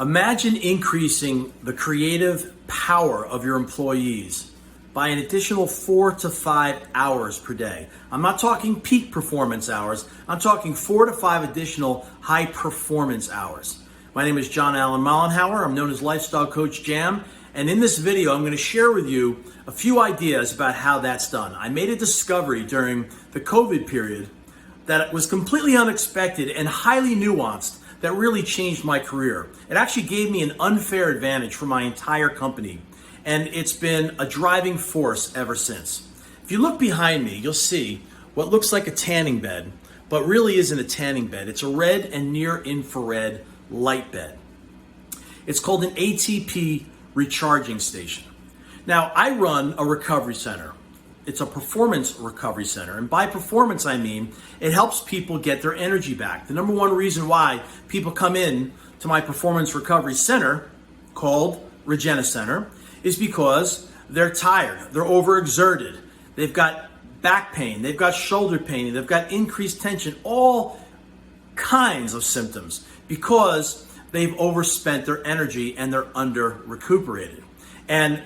Imagine increasing the creative power of your employees by an additional 4 to 5 hours per day. I'm not talking peak performance hours. I'm talking 4 to 5 additional high performance hours. My name is John Allen Mollenhauer. I'm known as Lifestyle Coach Jam. And in this video, I'm going to share with you a few ideas about how that's done. I made a discovery during the COVID period that was completely unexpected and highly nuanced that really changed my career. It actually gave me an unfair advantage for my entire company, and it's been a driving force ever since. If you look behind me, you'll see what looks like a tanning bed, but really isn't a tanning bed. It's a red and near infrared light bed. It's called an ATP recharging station. Now, I run a recovery center. It's a performance recovery center. And by performance, I mean it helps people get their energy back. The number one reason why people come in to my performance recovery center, called Regena Center, is because they're tired, they're overexerted, they've got back pain, they've got shoulder pain, they've got increased tension, all kinds of symptoms because they've overspent their energy and they're under recuperated. And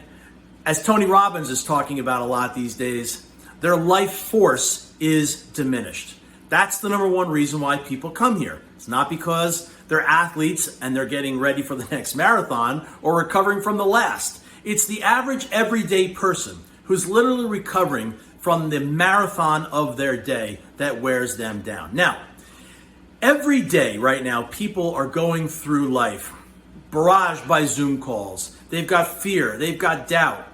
as Tony Robbins is talking about a lot these days, their life force is diminished. That's the number one reason why people come here. It's not because they're athletes and they're getting ready for the next marathon or recovering from the last. It's the average everyday person who's literally recovering from the marathon of their day that wears them down. Now, every day right now, people are going through life barraged by Zoom calls. They've got fear, they've got doubt,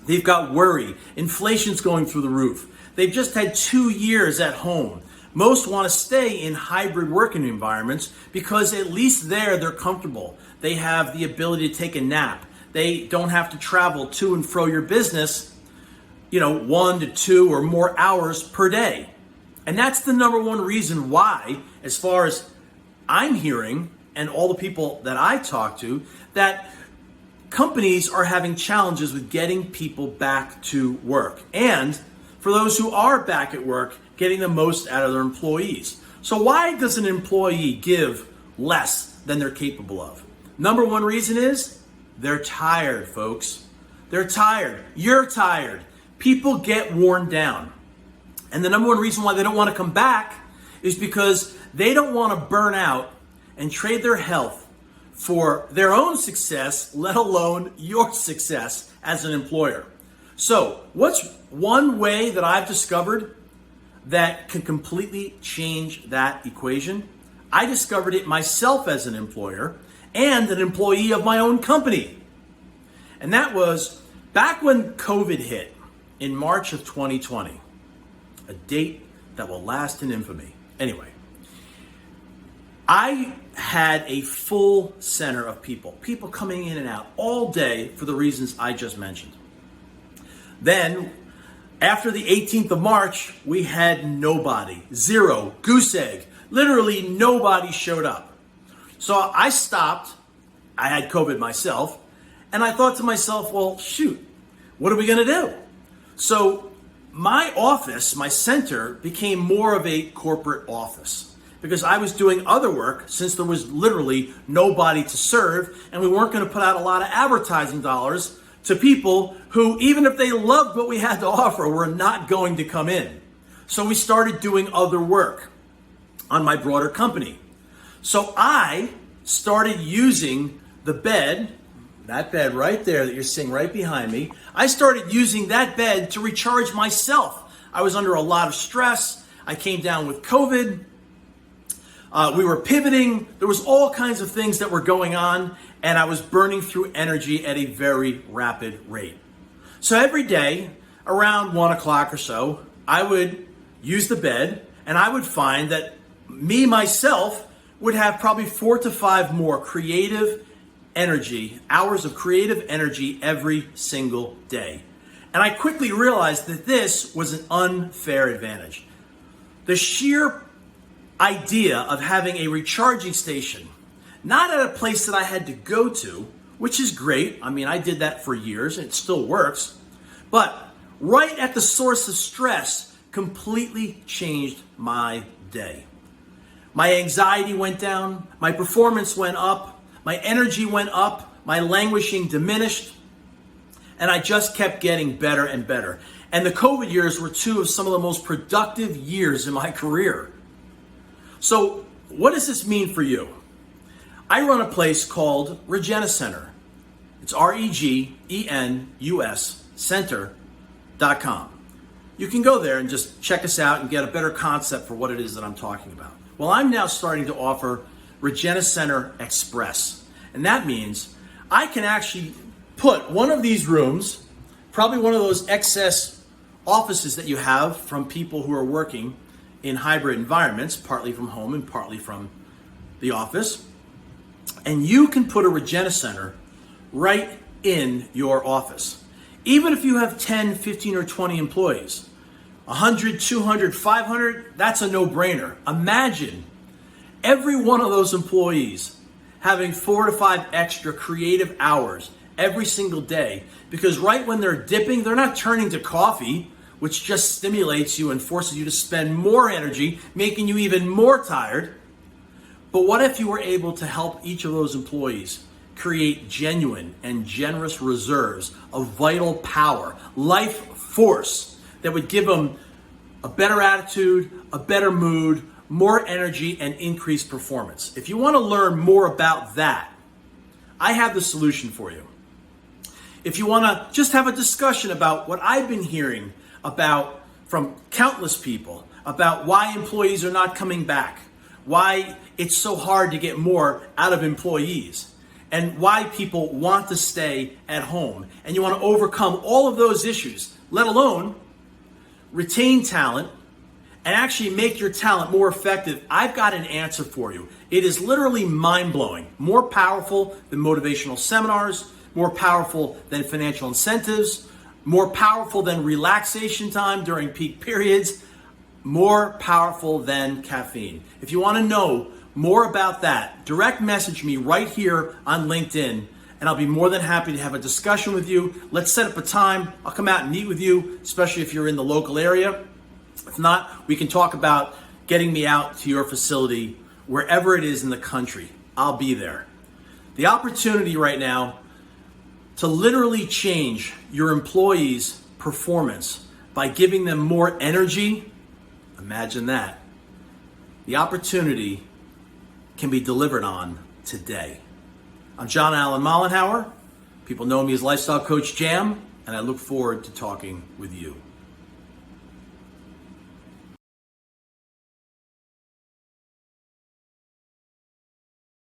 they've got worry. Inflation's going through the roof. They've just had 2 years at home. Most want to stay in hybrid working environments because at least there they're comfortable. They have the ability to take a nap. They don't have to travel to and fro your business, 1 to 2 or more hours per day. And that's the number one reason why, as far as I'm hearing, and all the people that I talk to, that companies are having challenges with getting people back to work. And for those who are back at work, getting the most out of their employees. So why does an employee give less than they're capable of? Number one reason is they're tired, folks. They're tired. You're tired. People get worn down. And the number one reason why they don't want to come back is because they don't want to burn out and trade their health for their own success, let alone your success as an employer. So, what's one way that I've discovered that can completely change that equation? I discovered it myself as an employer and an employee of my own company. And that was back when COVID hit in March of 2020, a date that will last in infamy. Anyway, I had a full center of people coming in and out all day for the reasons I just mentioned. Then, after the 18th of March, we had nobody, zero, goose egg. Literally nobody showed up. So I stopped. I had COVID myself. And I thought to myself, well, shoot, what are we going to do? So my office, my center, became more of a corporate office because I was doing other work since there was literally nobody to serve and we weren't going to put out a lot of advertising dollars to people who, even if they loved what we had to offer, were not going to come in. So we started doing other work on my broader company. So I started using the bed, that bed right there that you're seeing right behind me, I started using that bed to recharge myself. I was under a lot of stress. I came down with COVID. We were pivoting. There was all kinds of things that were going on, and I was burning through energy at a very rapid rate. So every day, around 1 o'clock or so, I would use the bed, and I would find that me, myself, would have probably 4 to 5 more creative energy, hours of creative energy every single day. And I quickly realized that this was an unfair advantage. The sheer idea of having a recharging station, not at a place that I had to go to, which is great. I mean, I did that for years and it still works. But right at the source of stress completely changed my day. My anxiety went down, my performance went up, My energy went up, my languishing diminished, and I just kept getting better and better. And the COVID years were two of some of the most productive years in my career. So what does this mean for you? I run a place called Regena Center. It's REGENUS Center.com. You can go there and just check us out and get a better concept for what it is that I'm talking about. Well, I'm now starting to offer Regena Center Express. And that means I can actually put one of these rooms, probably one of those excess offices that you have from people who are working in hybrid environments, partly from home and partly from the office. And you can put a Regena Center right in your office. Even if you have 10, 15, or 20 employees, 100, 200, 500, that's a no-brainer. Imagine every one of those employees having 4 to 5 extra creative hours every single day, because right when they're dipping, they're not turning to coffee, which just stimulates you and forces you to spend more energy, making you even more tired. But what if you were able to help each of those employees create genuine and generous reserves of vital power, life force, that would give them a better attitude, a better mood, more energy, and increased performance? If you want to learn more about that, I have the solution for you. If you want to just have a discussion about what I've been hearing about from countless people about why employees are not coming back, why it's so hard to get more out of employees, and why people want to stay at home, and you want to overcome all of those issues, let alone retain talent and actually make your talent more effective, I've got an answer for you. It is literally mind-blowing, more powerful than motivational seminars, more powerful than financial incentives, more powerful than relaxation time during peak periods, more powerful than caffeine. If you want to know more about that, direct message me right here on LinkedIn, and I'll be more than happy to have a discussion with you. Let's set up a time. I'll come out and meet with you, especially if you're in the local area. If not, we can talk about getting me out to your facility, wherever it is in the country. I'll be there. The opportunity right now to literally change your employees' performance by giving them more energy, imagine that. The opportunity can be delivered on today. I'm John Allen Mollenhauer. People know me as Lifestyle Coach Jam, and I look forward to talking with you.